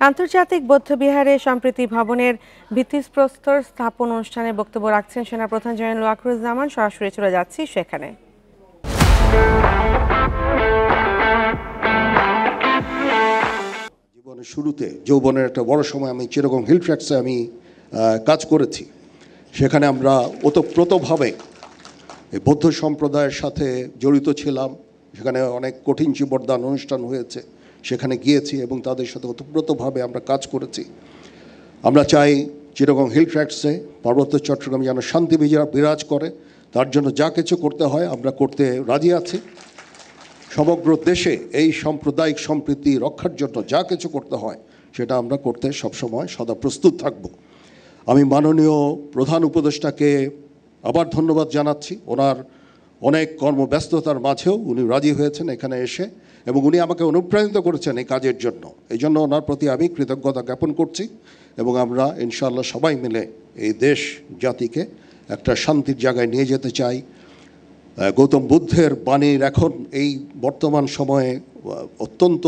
আন্তর্জাতিক বৌদ্ধবিহারে সম্প্রীতি ভবনের ভিত্তিপ্রস্তর স্থাপন অনুষ্ঠানে বক্তব্য রাখছেন সেনাপ্রধান জেনারেল ওয়াকারুজ্জামান। সরাসরি চলে যাচ্ছি সেখানে। জীবনের শুরুতে যৌবনের একটা বড় সময় আমি চিটাগং হিল ট্র্যাক্সে আমি কাজ করেছি। সেখানে আমরা ওতপ্রোতভাবে বৌদ্ধ সম্প্রদায়ের সাথে জড়িত ছিলাম। সেখানে অনেক কঠিন জীবনদান অনুষ্ঠান হয়েছে, সেখানে গিয়েছি এবং তাদের সাথে ওতপ্রোতভাবে আমরা কাজ করেছি। আমরা চাই চিটাগং হিল ট্র্যাক্সে পার্বত্য চট্টগ্রাম যেন শান্তি বিরাজ করে, তার জন্য যা কিছু করতে হয় আমরা করতে রাজি আছি। সমগ্র দেশে এই সাম্প্রদায়িক সম্প্রীতি রক্ষার জন্য যা কিছু করতে হয় সেটা আমরা করতে সবসময় সদা প্রস্তুত থাকব। আমি মাননীয় প্রধান উপদেষ্টাকে আবার ধন্যবাদ জানাচ্ছি। ওনার অনেক কর্মব্যস্ততার মাঝেও উনি রাজি হয়েছেন এখানে এসে, এবং উনি আমাকে অনুপ্রাণিত করেছেন এই কাজের জন্য। এই জন্য ওনার প্রতি আমি কৃতজ্ঞতা জ্ঞাপন করছি, এবং আমরা ইনশাআল্লাহ সবাই মিলে এই দেশ জাতিকে একটা শান্তির জায়গায় নিয়ে যেতে চাই। গৌতম বুদ্ধের বাণীর এখন এই বর্তমান সময়ে অত্যন্ত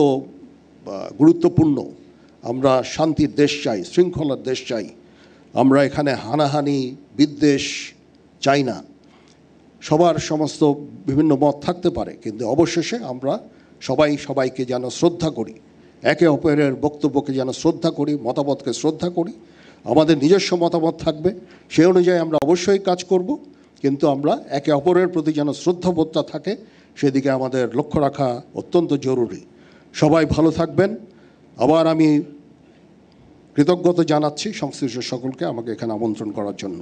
গুরুত্বপূর্ণ। আমরা শান্তির দেশ চাই, শৃঙ্খলার দেশ চাই। আমরা এখানে হানাহানি বিদ্বেষ চাই না। সবার সমস্ত বিভিন্ন মত থাকতে পারে, কিন্তু অবশেষে আমরা সবাইকে যেন শ্রদ্ধা করি, একে অপরের বক্তব্যকে যেন শ্রদ্ধা করি, মতামতকে শ্রদ্ধা করি। আমাদের নিজস্ব মতামত থাকবে, সেই অনুযায়ী আমরা অবশ্যই কাজ করব, কিন্তু আমরা একে অপরের প্রতি যেন শ্রদ্ধাবোধটা থাকে সেদিকে আমাদের লক্ষ্য রাখা অত্যন্ত জরুরি। সবাই ভালো থাকবেন। আবার আমি কৃতজ্ঞতা জানাচ্ছি সংশ্লিষ্ট সকলকে আমাকে এখানে আমন্ত্রণ করার জন্য।